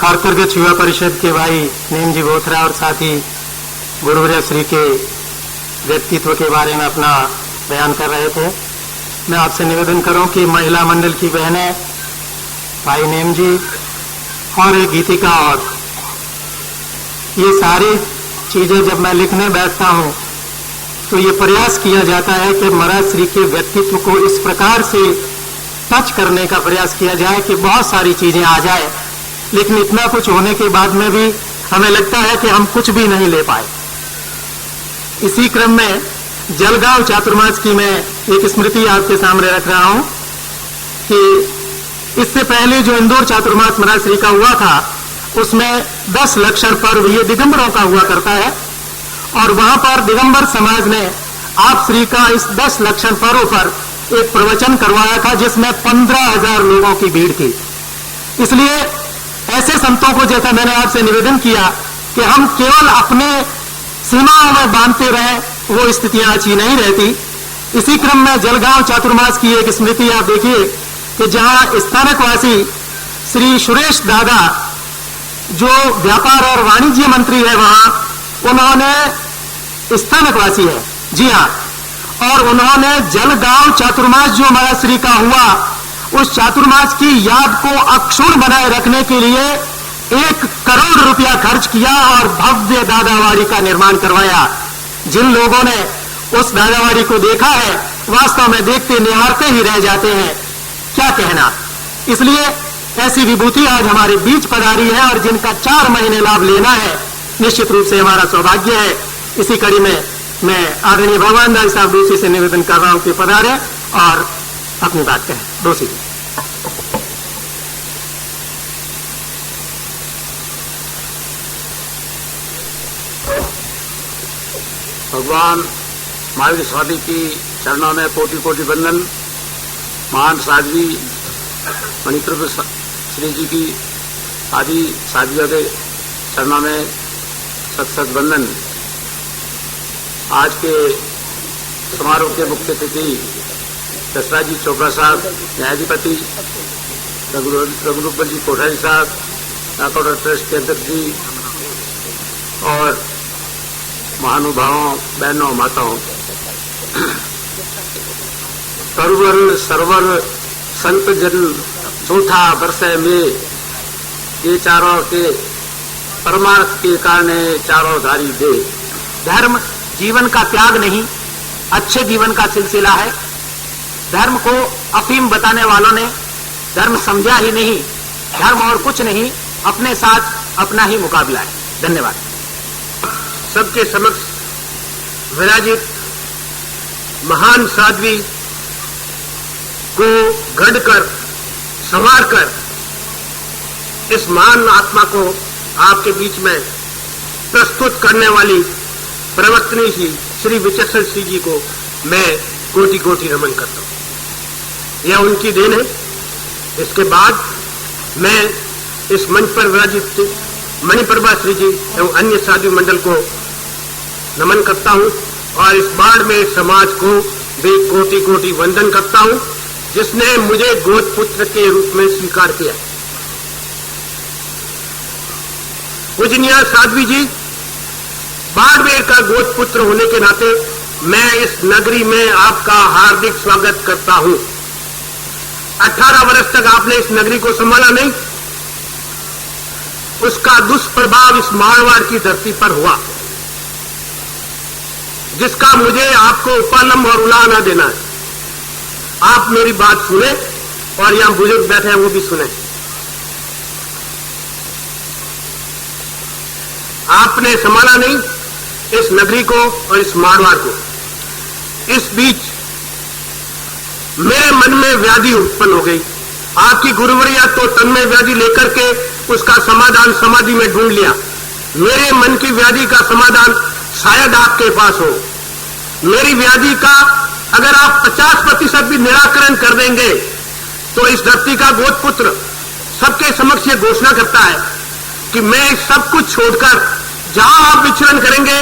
और कृगच युवा परिषद के भाई नेम जी बोथरा और साथ ही गुरुवर्य श्री के व्यक्तित्व के बारे में अपना बयान कर रहे थे। मैं आपसे निवेदन करूं कि महिला मंडल की बहनें, भाई नेम जी और एक गीतिका, और ये सारी चीजें जब मैं लिखने बैठता हूं तो ये प्रयास किया जाता है कि महाराज श्री के व्यक्तित्व को इस प्रकार से टच करने का प्रयास किया जाए कि बहुत सारी चीजें आ जाए, लेकिन इतना कुछ होने के बाद में भी हमें लगता है कि हम कुछ भी नहीं ले पाए। इसी क्रम में जलगांव चातुर्मास की मैं एक स्मृति आपके सामने रख रहा हूं कि इससे पहले जो इंदौर चातुर्मास महाराज श्री का हुआ था उसमें 10 लक्षण पर्व ये दिगंबरों का हुआ करता है, और वहां पर दिगंबर समाज ने आप श्री का इस 10 लक्षण पर्व पर एक प्रवचन करवाया था जिसमें 15,000 लोगों की भीड़ थी। इसलिए ऐसे संतों को जैसा मैंने आपसे निवेदन किया कि हम केवल अपने सीमाओं में बांधते रहें, वो स्थितियां अच्छी नहीं रहती। इसी क्रम में जलगांव चातुर्मास की एक स्मृति आप देखिए कि जहां स्थानकवासी श्री सुरेश दादा जो व्यापार और वाणिज्य मंत्री है वहां, उन्होंने स्थानकवासी है, जी हाँ, और उन्होंने जलगांव चातुर्मास जो महाराज श्री का हुआ उस चातुर्मास की याद को अक्षुण्ण बनाए रखने के लिए 1 करोड़ रुपया खर्च किया और भव्य दादावाड़ी का निर्माण करवाया। जिन लोगों ने उस दादावाड़ी को देखा है वास्तव में देखते निहारते ही रह जाते हैं, क्या कहना। इसलिए ऐसी विभूति आज हमारे बीच पधारी है और जिनका 4 महीने लाभ लेना है निश्चित रूप से हमारा सौभाग्य है। इसी कड़ी में मैं आदरणीय भगवान दास साहब दोषी से निवेदन कर रहा हूं कि पधारे और अपनी बात कहें। दोषी जी। भगवान महावीर स्वामी की चरणों में कोटि कोटि वंदन। महान साध्वी मणिप्रभु श्री जी की आदि साध्वियों के चरणों में सत सत वंदन। आज के समारोह के मुख्य अतिथि दशरथ जी चोपड़ा साहब, न्यायाधिपति रघुरूप जी कोठारी साहब, नाकोटा ट्रस्ट के अध्यक्ष जी और महानुभावों, बहनों, माताओं, परवर सरवर संत जन चौथा वर्ष में ये चारों के परमार्थ के कारण चारों धारी दे। धर्म जीवन का त्याग नहीं, अच्छे जीवन का सिलसिला है। धर्म को अफीम बताने वालों ने धर्म समझा ही नहीं, धर्म और कुछ नहीं, अपने साथ अपना ही मुकाबला है। धन्यवाद। सबके समक्ष विराजित महान साध्वी को गढ़कर संवार कर इस महान आत्मा को आपके बीच में प्रस्तुत करने वाली प्रवक्तनी श्री विचक्षण श्री जी को मैं कोटि कोटि नमन करता हूं। यह उनकी देन है। इसके बाद मैं इस मंच पर विराजित मणिप्रभा श्री जी एवं अन्य साधु मंडल को नमन करता हूं और इस बाढ़ में समाज को भी कोटि कोटि वंदन करता हूं जिसने मुझे गोदपुत्र के रूप में स्वीकार किया। पूजनीय साध्वी जी, बाड़मेर का गोदपुत्र होने के नाते मैं इस नगरी में आपका हार्दिक स्वागत करता हूं। 18 वर्ष तक आपने इस नगरी को संभाला नहीं, उसका दुष्प्रभाव इस मारवाड़ की धरती पर हुआ, जिसका मुझे आपको उपलम्ब और उला न देना है। आप मेरी बात सुने और यहां बुजुर्ग बैठे हैं वो भी सुने। आपने संभाला नहीं इस नगरी को और इस मारवाड़ को। इस बीच मेरे मन में व्याधि उत्पन्न हो गई। आपकी गुरुवरिया तो तन में व्याधि लेकर के उसका समाधान समाधि में ढूंढ लिया। मेरे मन की व्याधि का समाधान शायद आपके पास हो। मेरी व्याधि का अगर आप 50% भी निराकरण कर देंगे तो इस धरती का गोदपुत्र सबके समक्ष ये घोषणा करता है कि मैं सब कुछ छोड़कर जहां आप विचरण करेंगे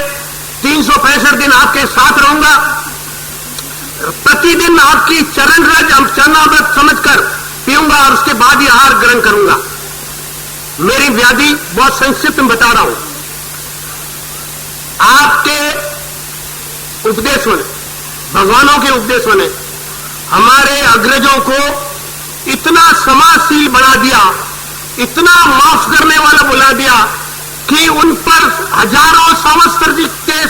365 दिन आपके साथ रहूंगा। प्रतिदिन आपकी चरण रज चरणामृत समझकर पीऊंगा और उसके बाद ही आहार ग्रहण करूंगा। मेरी व्याधि बहुत संक्षिप्त में बता रहा हूं। आपके उपदेशों ने, भगवानों के उपदेशों ने हमारे अग्रजों को इतना समाजशील बना दिया, इतना माफ करने वाला बुला दिया कि उन पर हजारों संवत्सर के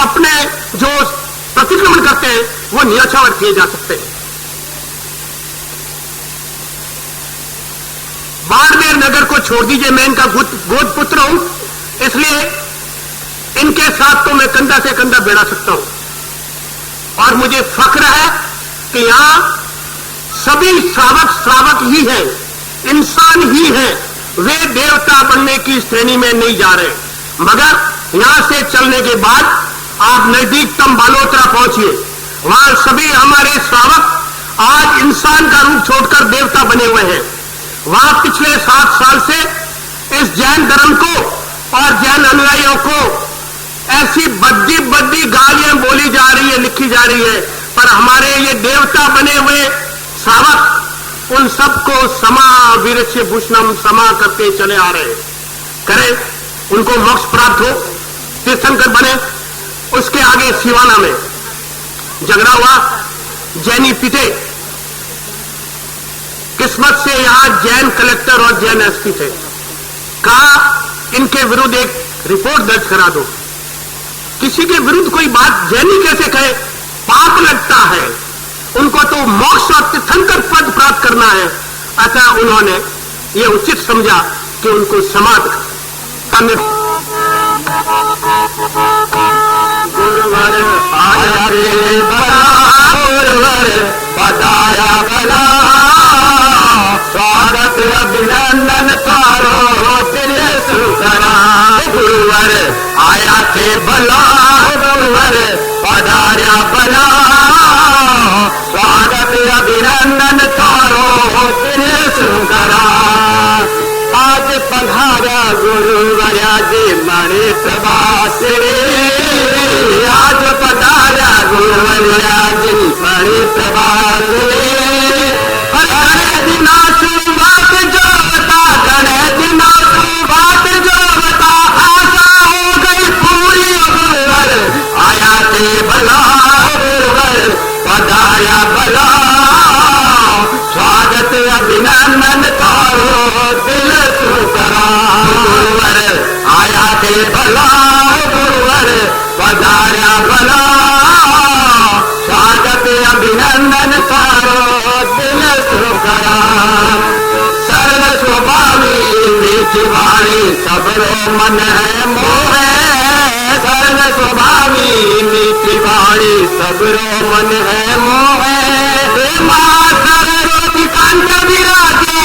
अपने जो प्रतिक्रमण करते हैं वो न्याछावर किए जा सकते हैं। बाड़मेर नगर को छोड़ दीजिए, मैं इनका गोद पुत्र हूं, इसलिए इनके साथ तो मैं कंधा से कंधा भिड़ा सकता हूं। और मुझे फक्र है कि यहां सभी श्रावक ही हैं, इंसान ही हैं, वे देवता बनने की श्रेणी में नहीं जा रहे। मगर यहां से चलने के बाद आप नजदीकतम बालोतरा पहुंचिए, वहां सभी हमारे श्रावक आज इंसान का रूप छोड़कर देवता बने हुए हैं। वहां पिछले 7 साल से इस जैन धर्म को और जैन अनुयायियों को ऐसी बद्दी गालियां बोली जा रही है, लिखी जा रही है, पर हमारे ये देवता बने हुए श्रावक उन सबको समा वीरस्य भूषणम समा करते चले आ रहे हैं। करें उनको मोक्ष प्राप्त हो, तीर्थंकर बने। उसके आगे सिवाना में झगड़ा हुआ, जैनी पिटे। किस्मत से यहां जैन कलेक्टर और जैन एसपी थे। कहा इनके विरुद्ध एक रिपोर्ट दर्ज करा दो। किसी के विरुद्ध कोई बात जैनी कैसे कहे, पाप लगता है, उनको तो मोक्ष और तीर्थंकर पद प्राप्त करना है। अतः उन्होंने ये उचित समझा कि उनको समाध करने। गुरुवर आया रे बला, गुरुवर पधारा बला, स्वागत अभिनंदन तारो तेरे सुकरा। गुरुवर आया थे बला, गुरुवर पधारा बला, स्वागत अभिनंदन तारो तेरे सुकरा। आज पधारा गुरुवरा जी मणि प्रभास रे, आज पधारा गुरुवरा जी मणि प्रभास रे। गणे दिना सुबात जो बता, गणे दिना सुबात जो बता, आशा हो गई पूरी। गुरुवर आया थे भला, गुरुवर पधारा भला, स्वागत अभिनंदन तारो दिल सुकरा। गुरुवर आया थे भला, गुरुवर पधारा भला, स्वागत अभिनंदन तारो दिल सुकरा। सरल स्वभावी मीठी वाणी सबरो मन है मोहे, सरल स्वभावी मीठी वाणी सबरो मन है मोहे। सरस्वती कांत विराजे,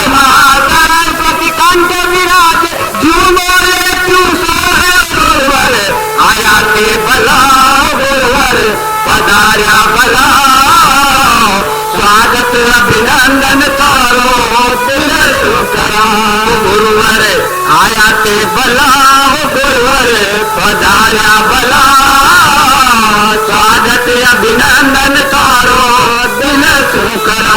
सरस्वती कांत विराजे, झूमोरे क्यों सोहे। गुरुवर आया थे भला, गुरुवर पधारा भला, स्वागत अभिनंदन तारो दिल सुकरा। गुरुवर आया थे भला, गुरुवर पधारा भला, स्वागत अभिनंदन तारो दिल सुकरा।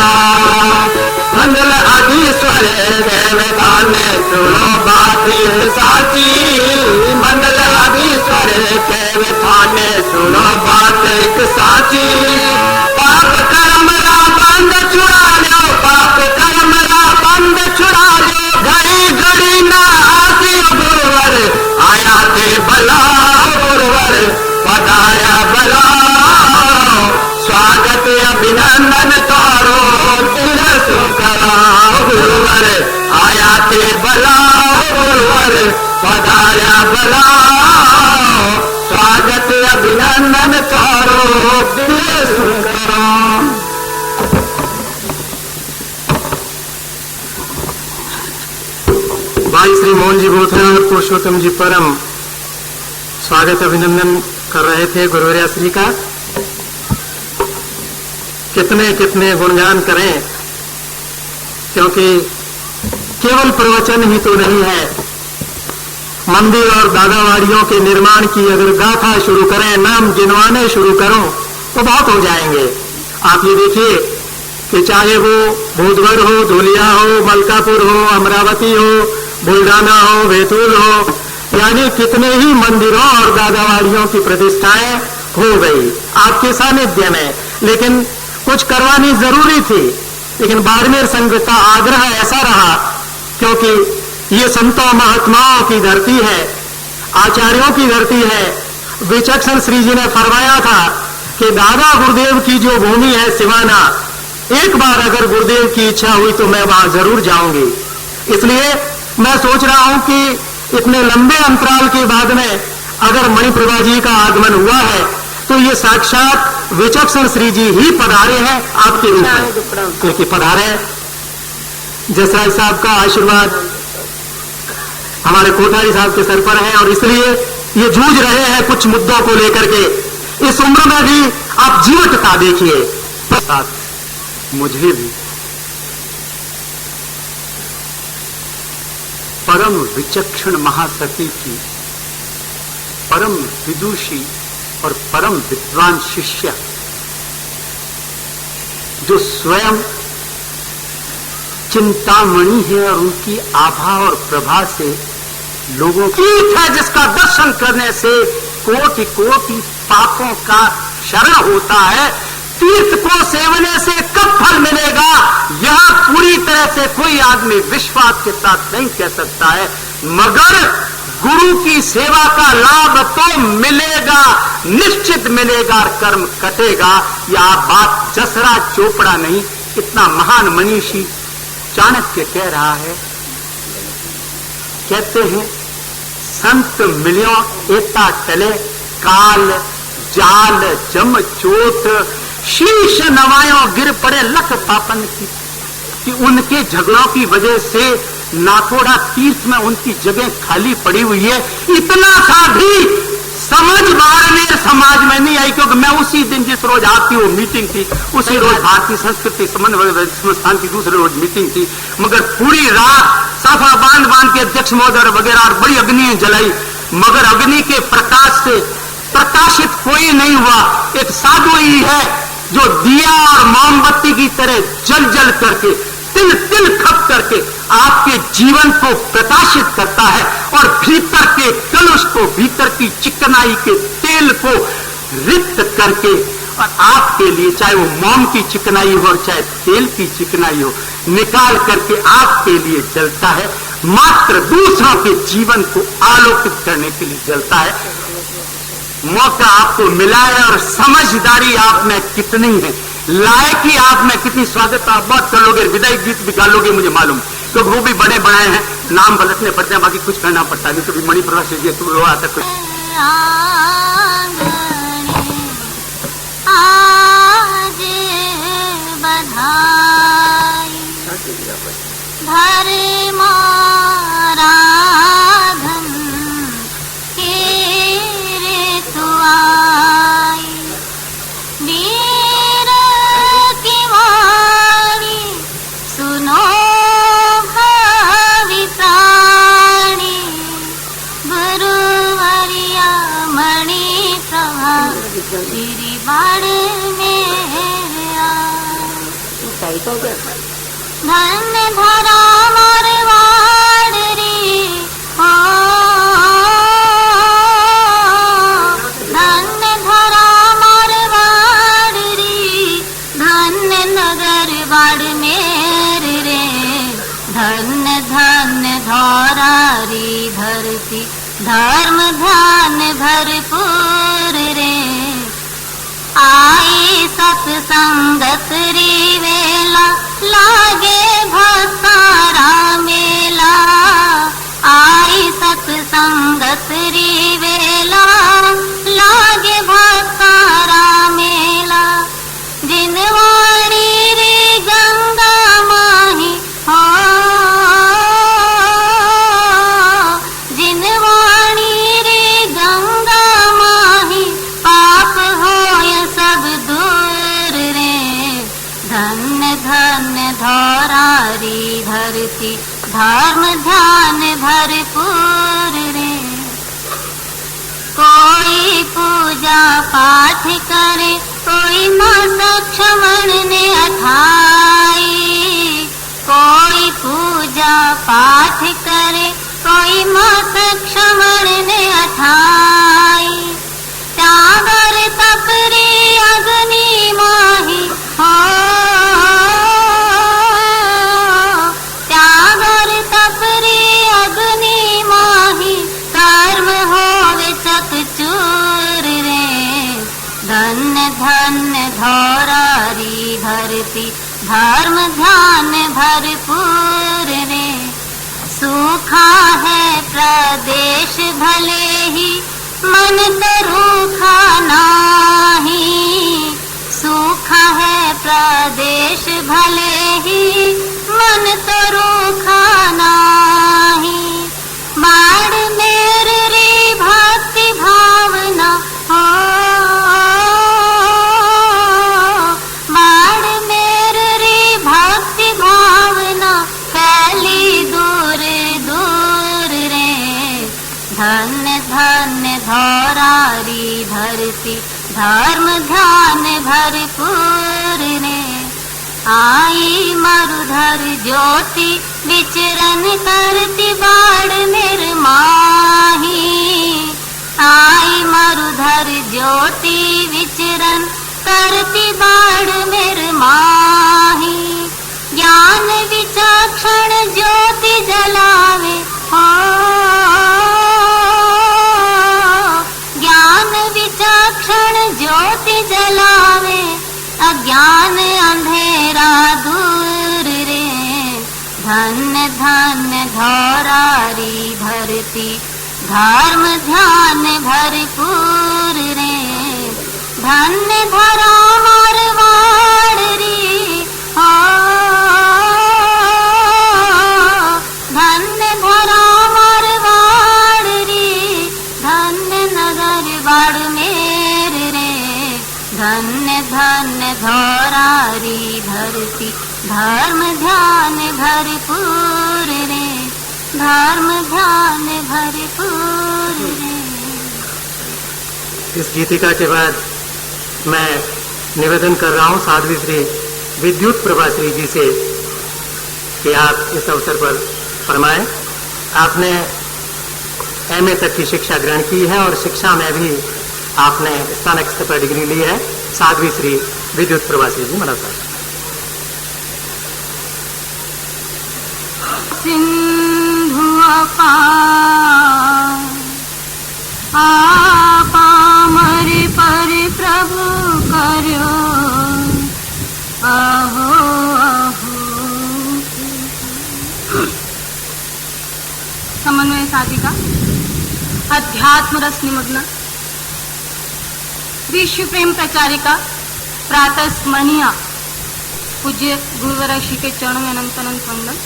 मंगल अधीश्वर देवतान सुनो बात साची, मंगल अधीश्वर देवतान सुनो बात साची। पाप कर्म रा बंद छुड़ा लो, पाप कर्म रा बंद छुड़ा लो, घड़ी घड़ी ना आती। गुरुवर आया थे भला, गुरुवर पधारा भला, स्वागत अभिनंदन तारो दिल सुकरा। गुरुवर आया थे भला, गुरुवर पधारा भला, स्वागत अभिनंदन तारो दिल सुकरा। भाई श्री मोहन जी बोथरा और पुरुषोत्तम जी परम स्वागत अभिनंदन कर रहे थे गुरुवर्या श्री का। कितने कितने गुणगान करें, क्योंकि केवल प्रवचन ही तो नहीं है, मंदिर और दादावाड़ियों के निर्माण की अगर गाथा शुरू करें, नाम गिनवाने शुरू करो तो बहुत हो जाएंगे। आप ये देखिए कि चाहे वो भूतगढ़ हो, धुलिया हो, मलकापुर हो, अमरावती हो, बुल्ढाना हो, बैतूल हो, यानी कितने ही मंदिरों और दादावाड़ियों की प्रतिष्ठाएं हो गई आपके सानिध्य में, लेकिन कुछ करवानी जरूरी थी। लेकिन बाड़मेर संघ का आग्रह ऐसा रहा, क्योंकि ये संतों महात्माओं की धरती है, आचार्यों की धरती है। विचक्षण श्री जी ने फरमाया था कि दादा गुरुदेव की जो भूमि है सिवाना, एक बार अगर गुरुदेव की इच्छा हुई तो मैं वहां जरूर जाऊंगी। इसलिए मैं सोच रहा हूं कि इतने लंबे अंतराल के बाद में अगर मणिप्रभा जी का आगमन हुआ है तो ये साक्षात विचक्षण श्री जी ही पधारे हैं आपके रूप में, क्योंकि पधारे जसराज साहब का आशीर्वाद हमारे कोठारी साहब के सर पर है, और इसलिए ये जूझ रहे हैं कुछ मुद्दों को लेकर के। इस उम्र में भी आप जीवटता देखिए। साथ मुझे भी परम विचक्षण महासती की परम विदुषी और परम विद्वान शिष्य, जो स्वयं चिंतामणि है और उनकी आभा और प्रभा से लोगों की है, जिसका दर्शन करने से कोटि कोटि पापों का शरण होता है। तीर्थ को सेवने से कब फल मिलेगा, यह पूरी तरह से कोई आदमी विश्वास के साथ नहीं कह सकता है, मगर गुरु की सेवा का लाभ तो मिलेगा, निश्चित मिलेगा, और कर्म कटेगा। यह बात जसरा चोपड़ा नहीं, इतना महान मनीषी चाणक्य कह रहा है। कहते हैं संत मिलियो एता टले, काल जाल जम चोट, शीश नवायों गिर पड़े लख पापन की। कि उनके झगड़ों की वजह से नाथोड़ा तीर्थ में उनकी जगह खाली पड़ी हुई है, इतना सा भी समझ बाड़मेर समाज में नहीं आई। क्योंकि मैं उसी दिन जिस रोज आपकी वो मीटिंग थी, उसी रोज भारतीय संस्कृति संस्थान की दूसरे रोज मीटिंग थी, मगर पूरी रात साफा बांध बांध के अध्यक्ष महोदय वगैरह और बड़ी अग्नि जलाई, मगर अग्नि के प्रकाश से प्रकाशित कोई नहीं हुआ। एक साधु ही है जो दिया और मोमबत्ती की तरह जल जल करके, तिल तिल खप करके आपके जीवन को प्रकाशित करता है, और भीतर के कलुष को, भीतर की चिकनाई के तेल को रिक्त करके, और आपके लिए चाहे वो मोम की चिकनाई हो और चाहे तेल की चिकनाई हो, निकाल करके आपके लिए जलता है, मात्र दूसरों के जीवन को आलोकित करने के लिए जलता है। मौका आपको मिला है और समझदारी आप में कितनी है, लायकी आप में कितनी, स्वागत आप बहुत कर लोगे, विदाई गीत भी गा लोगे मुझे मालूम, क्योंकि वो भी बड़े बनाए हैं, नाम बदलने पड़ते हैं, बाकी कुछ करना पड़ता है। कभी मणिप्रभा से तो आता कुछ श्री बाड़मेर धन्य धरा मारवाड़ रे, हो धन्य धरा मारवाड़ रे, धन्य नगर बाड़मेर रे, धन्य धन्य धौरारी धरती, धर्म ध्यान भरपूर रे। आई सत्संगत री वेला, लागे भक्तारा मेला, आई सत्संगत री वेला, लागे भक्तारा मेला, जिनवाणी रे गंगा माही, हो जिनवाणी रे गंगा माही, पाप होय सब दूर रे, धन्य धन्य धौरारी धरती, धर्म ध्यान भरपूर रे। कोई पूजा पाठ करे, कोई न सक्षमण ने अठाई, कोई पूजा पाठ करे, आई मास क्षमण ने अठाई, त्यागर तपरी अग्नि माही हो, त्यागर तपरी अग्नि माही, कर्म होवे चकचूर रे। धन्य धन्य धौरारी धरती, धर्म ध्यान भरपूर रे। सूखा है प्रदेश भले ही, मन तो रूखा नाही। सूखा है प्रदेश भले ही, मन तो रूखा नाही। बाढ़ मेर रे भक्ति भावना हो, बाढ़ मेर रे भक्ति भावना, फैली दूर दूर रे। धन्य धन्य धौरारी धरती, धर्म ध्यान भरपूर रे। आई मरुधर ज्योति, विचरण करती बाढ़ मेर माही। आई मरुधर ज्योति, विचरण करती बाढ़ मेर माही। ज्ञान विचक्षण ज्योति जलावे हो, ज्ञान विचक्षण ज्योति जलावे, अज्ञान अंधेरा दूर रे। धन्य धन्य धौरारी धरती, धर्म ध्यान भरपूर रे। धन्य धरा मारवाड़ रे हो, धन्य धरा मारवाड़ रे। धन्य नगर बाड़मेर रे। धन्य धन्य धौरारी धरती, धर्म ध्यान भरपूर रे। धर्म ध्यान भरपूर रे। इस गीतिका के बाद मैं निवेदन कर रहा हूं साध्वी श्री विद्युत प्रभा श्री जी से कि आप इस अवसर पर फरमाएं। आपने एमए तक की शिक्षा ग्रहण की है और शिक्षा में भी आपने स्नातक स्तर पर डिग्री ली है। साध्वी श्री विद्युत प्रभा श्री जी मना साहब। सिंधु आपा मरे पर प्रभु करो, आहो आहो। समन्वय साधिका, अध्यात्म रस निमग्न, विश्व प्रेम प्रचारिका, प्रातः स्मरणीय पूज्य गुरुवर ऋषि के चरणों में अनंत अनंत वंदन।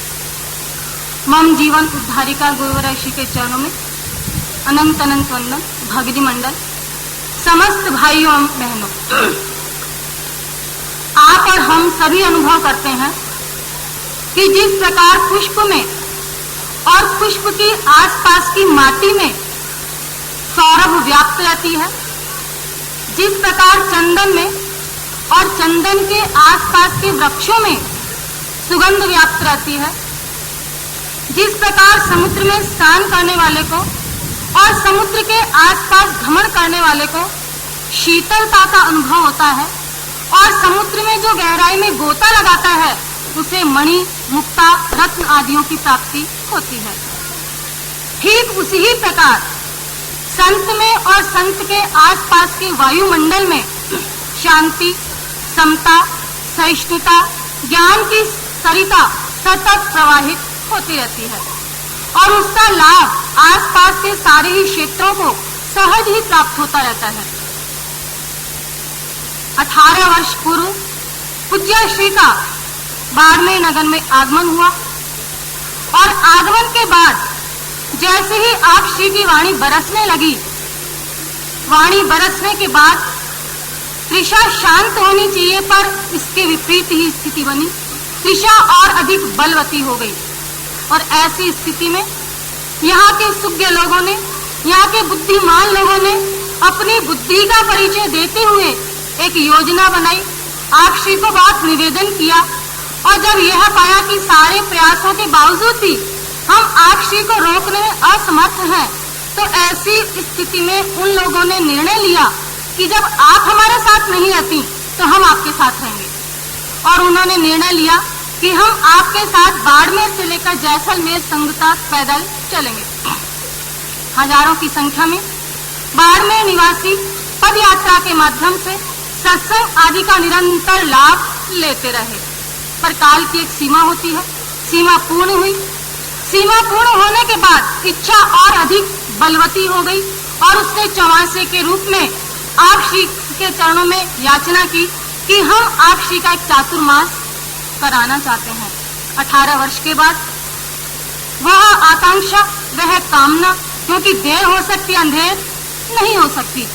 मम जीवन उद्धारिका गुरुवर ऋषि के चरणों में अनंत अनंत वंदन। भगदी मंडल, समस्त भाइयों एवं बहनों, आप और हम सभी अनुभव करते हैं कि जिस प्रकार पुष्प में और पुष्प की आसपास की माटी में सौरभ व्याप्त रहती है, जिस प्रकार चंदन में और चंदन के आसपास के वृक्षों में सुगंध व्याप्त रहती है, जिस प्रकार समुद्र में स्नान करने वाले को और समुद्र के आसपास भ्रमण करने वाले को शीतलता का अनुभव होता है और समुद्र में जो गहराई में गोता लगाता है उसे मणि, मुक्ता, रत्न आदियों की प्राप्ति होती है। ठीक उसी ही प्रकार संत में और संत के आसपास के वायुमंडल में शांति, समता, सहिष्णुता, ज्ञान की सरिता सतत प्रवाहित होती रहती है और उसका लाभ आसपास के सारे ही क्षेत्रों को सहज ही प्राप्त होता रहता है। 18 वर्ष पूर्व पूज्य श्री का बाड़मेर नगर में आगमन हुआ और आगमन के बाद जैसे ही आप श्री की वाणी बरसने लगी, वाणी बरसने के बाद त्रिषा शांत होनी चाहिए पर इसके विपरीत ही स्थिति बनी। त्रिषा और अधिक बलवती हो गई और ऐसी स्थिति में यहाँ के सुज्ञ लोगों ने, यहाँ के बुद्धिमान लोगों ने अपनी बुद्धि का परिचय देते हुए एक योजना बनाई, आप श्री को बहुत निवेदन किया और जब यह पाया कि सारे प्रयासों के बावजूद भी हम आप श्री को रोकने में असमर्थ हैं, तो ऐसी स्थिति में उन लोगों ने निर्णय लिया कि जब आप हमारे साथ नहीं रहती तो हम आपके साथ रहेंगे। और उन्होंने निर्णय लिया कि हम आपके साथ बाड़मेर से लेकर जैसलमेर संघ तक पैदल चलेंगे। हजारों की संख्या में बाड़मेर निवासी पद यात्रा के माध्यम से सत्संग आदि का निरंतर लाभ लेते रहे। पर काल की एक सीमा होती है, सीमा पूर्ण हुई। सीमा पूर्ण होने के बाद इच्छा और अधिक बलवती हो गई और उसने चौमासे के रूप में आप श्री के चरणों में याचना की कि हम आप श्री का एक चातुर्मास कराना चाहते हैं। 18 वर्ष के बाद वह आकांक्षा, वह कामना, क्योंकि देर हो सकती अंधेर नहीं हो सकती,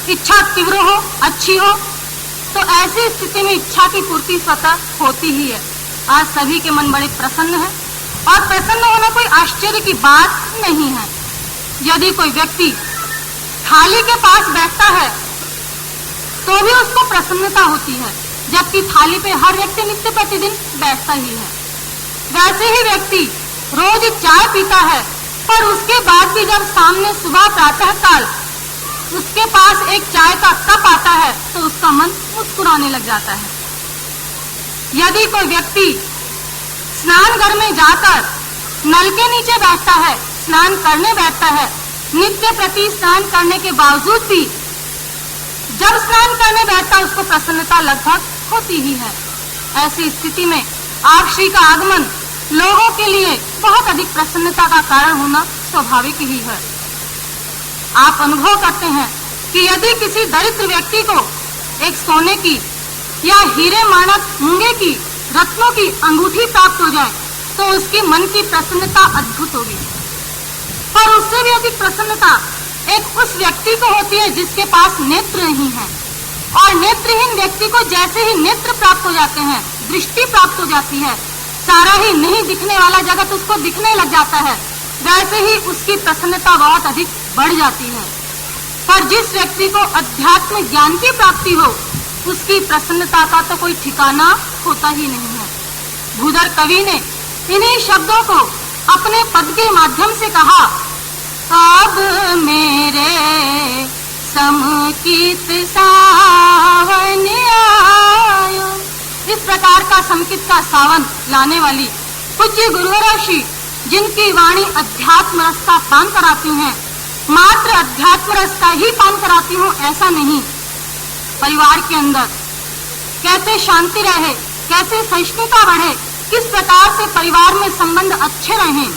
इच्छा तीव्र हो, अच्छी हो, तो ऐसी स्थिति में इच्छा की पूर्ति स्वतः होती ही है। आज सभी के मन बड़े प्रसन्न है और प्रसन्न होना कोई आश्चर्य की बात नहीं है। यदि कोई व्यक्ति थाली के पास बैठता है तो भी उसको प्रसन्नता होती है, जबकि थाली पे हर व्यक्ति नित्य प्रतिदिन बैठता ही है। वैसे ही व्यक्ति रोज चाय पीता है, पर उसके बाद भी जब सामने सुबह प्रातः काल उसके पास एक चाय का कप आता है तो उसका मन मुस्कुराने लग जाता है। यदि कोई व्यक्ति स्नान घर में जाकर नल के नीचे बैठता है, स्नान करने बैठता है, नित्य प्रति स्नान करने के बावजूद भी जब स्नान करने बैठता है उसको प्रसन्नता लगभग होती ही है। ऐसी स्थिति में आप श्री का आगमन लोगों के लिए बहुत अधिक प्रसन्नता का कारण होना स्वाभाविक ही है। आप अनुभव करते हैं कि यदि किसी दरिद्र व्यक्ति को एक सोने की या हीरे मानक मूंगे की, रत्नों की अंगूठी प्राप्त हो जाए तो उसकी मन की प्रसन्नता अद्भुत होगी। पर उससे भी अधिक प्रसन्नता एक उस व्यक्ति को होती है जिसके पास नेत्र नहीं है। और नेत्रहीन व्यक्ति को जैसे ही नेत्र प्राप्त हो जाते हैं, दृष्टि प्राप्त हो जाती है, सारा ही नहीं दिखने वाला जगत उसको दिखने लग जाता है, वैसे ही उसकी प्रसन्नता बहुत अधिक बढ़ जाती है। पर जिस व्यक्ति को अध्यात्म ज्ञान की प्राप्ति हो उसकी प्रसन्नता का तो कोई ठिकाना होता ही नहीं है। भूधर कवि ने इन्हीं शब्दों को अपने पद के माध्यम से कहा, अब मेरे समकित सावन आयो। इस प्रकार का समकित का सावन लाने वाली पूज्य गुरुवर श्री, जिनकी वाणी अध्यात्म रस का पान कराती हैं, मात्र अध्यात्म रस का ही पान कराती हूँ ऐसा नहीं, परिवार के अंदर कैसे शांति रहे, कैसे सहिष्णुता बढ़े, किस प्रकार से परिवार में संबंध अच्छे रहें,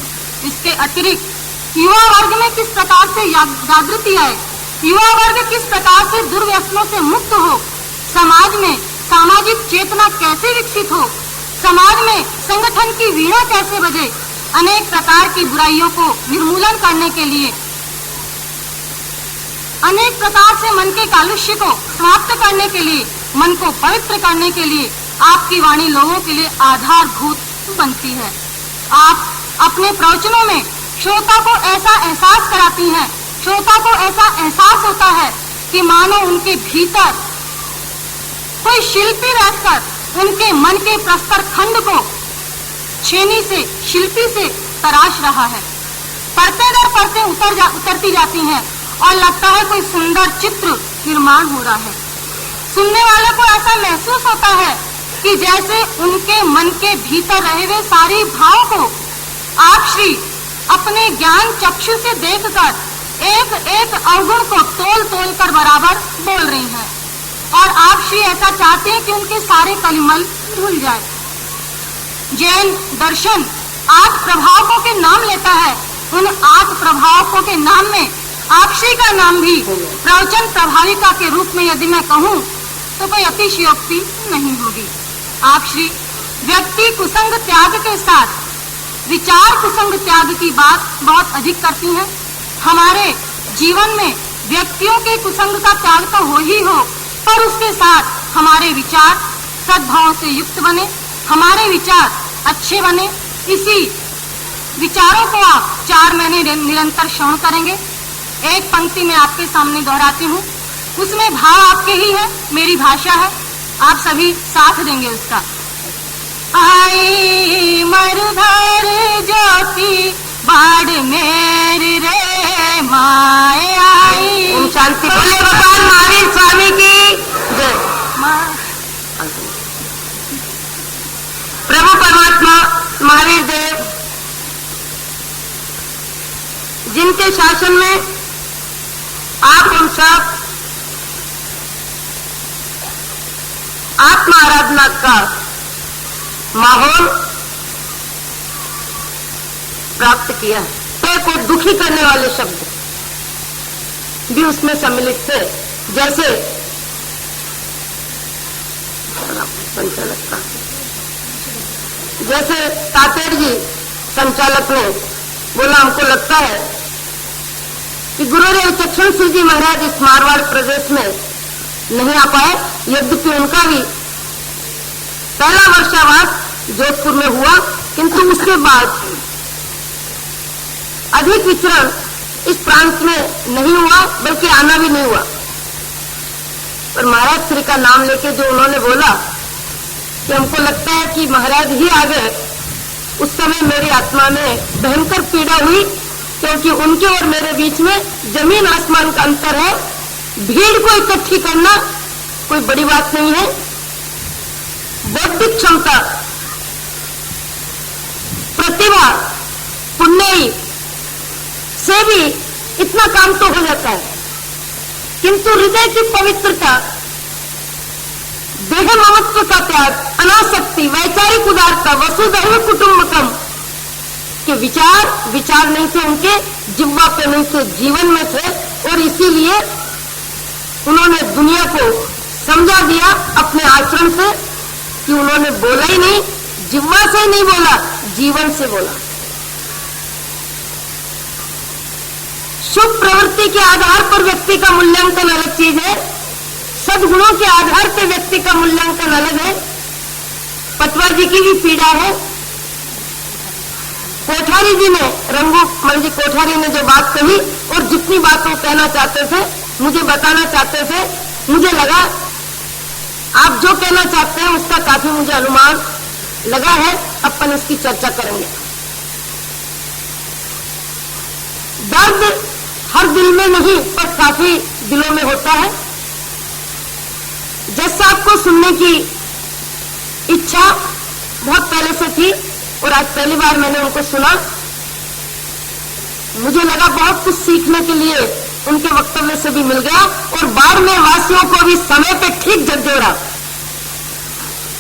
इसके अतिरिक्त युवा वर्ग में किस प्रकार से जागृति आए, युवा वर्ग किस प्रकार से दुर्व्यसनों से मुक्त हो, समाज में सामाजिक चेतना कैसे विकसित हो, समाज में संगठन की वीणा कैसे बजे, अनेक प्रकार की बुराइयों को निर्मूलन करने के लिए, अनेक प्रकार से मन के कालुष्य को समाप्त करने के लिए, मन को पवित्र करने के लिए आपकी वाणी लोगों के लिए आधारभूत बनती है। आप अपने प्रवचनों में श्रोता को ऐसा एहसास कराती हैं, श्रोता को ऐसा एहसास होता है कि मानो उनके भीतर कोई शिल्पी रहकर उनके मन के प्रस्तर खंड को छेनी से, शिल्पी से तराश रहा है। परतें दर परतें उतरती जाती हैं और लगता है कोई सुंदर चित्र निर्माण हो रहा है। सुनने वाले को ऐसा महसूस होता है कि जैसे उनके मन के भीतर रहे हुए सारे भाव को आप श्री अपने ज्ञान चक्षु से देखकर एक एक अवगुण को तोल तोल कर बराबर बोल रही हैं। और आप श्री ऐसा चाहते हैं कि उनके सारे कलिमल धुल जाए। जैन दर्शन 8 प्रभावकों के नाम लेता है। उन 8 प्रभावकों के नाम में आप श्री का नाम भी प्रवचन प्रभाविका के रूप में यदि मैं कहूँ तो कोई अतिशयोक्ति नहीं होगी। आप श्री व्यक्ति कुसंग त्याग के साथ विचार कुसंग त्याग की बात बहुत अधिक करती हैं। हमारे जीवन में व्यक्तियों के कुसंग का त्याग तो हो ही हो, पर उसके साथ हमारे विचार सद्भाव से युक्त बने, हमारे विचार अच्छे बने। इसी विचारों को आप 4 महीने निरंतर श्रवण करेंगे। एक पंक्ति में आपके सामने दोहराती हूँ, उसमें भाव आपके ही है, मेरी भाषा है, आप सभी साथ देंगे उसका। आई मरुधर ज्योति लाड़ मेरी रे माए आई। ओम शांति। बोले भगवान महावीर स्वामी की जय। प्रभु परमात्मा महावीर देव जिनके शासन में आप हम सब आत्मा आराधना का माहौल प्राप्त किया है, तो को दुखी करने वाले शब्द भी उसमें सम्मिलित थे। जैसे संचालक का, जैसे तातेड़ जी संचालक ने बोला, हमको लगता है कि गुरुदेव चक्षण सिंह जी महाराज इस मारवाड़ प्रदेश में नहीं आ पाए, यद्यपि उनका भी पहला वर्षावास जोधपुर में हुआ, किंतु उसके बाद अधिक विचरण इस प्रांत में नहीं हुआ, बल्कि आना भी नहीं हुआ। पर महाराज श्री का नाम लेके जो उन्होंने बोला कि हमको लगता है कि महाराज ही आ गए, उस समय मेरी आत्मा में भयंकर पीड़ा हुई, क्योंकि उनके और मेरे बीच में जमीन आसमान का अंतर है। भीड़ को इकट्ठी करना कोई बड़ी बात नहीं है, बौद्धिक क्षमता, प्रतिभा, पुण्य से भी इतना काम तो हो जाता है, किंतु हृदय की पवित्रता, देह ममत्व का त्याग, अनासक्ति, वैचारिक उदारता, वसुधैव कुटुंबकम के विचार नहीं थे, उनके जिह्वा पे नहीं थे, जीवन में थे। और इसीलिए उन्होंने दुनिया को समझा दिया अपने आचरण से कि उन्होंने बोला ही नहीं, जिह्वा से ही नहीं बोला, जीवन से बोला। शुभ प्रवृत्ति के आधार पर व्यक्ति का मूल्यांकन अलग चीज है, सद्गुणों के आधार पर व्यक्ति का मूल्यांकन अलग है। पटवा जी की भी पीड़ा है। कोठारी जी ने, रंगूमल जी कोठारी ने जो बात कही और जितनी बात वो कहना चाहते थे, मुझे बताना चाहते थे, मुझे लगा आप जो कहना चाहते हैं उसका काफी मुझे अनुमान लगा है, अपन इसकी चर्चा करेंगे। दर्द हर दिल में नहीं पर काफी दिलों में होता है। जज साहब को सुनने की इच्छा बहुत पहले से थी और आज पहली बार मैंने उनको सुना। मुझे लगा बहुत कुछ सीखने के लिए उनके वक्तव्य से भी मिल गया और बाड़मेर वासियों को भी समय पे ठीक झकझोरा,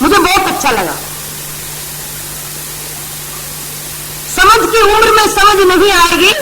मुझे बहुत अच्छा लगा। समझ की उम्र में समझ नहीं आएगी,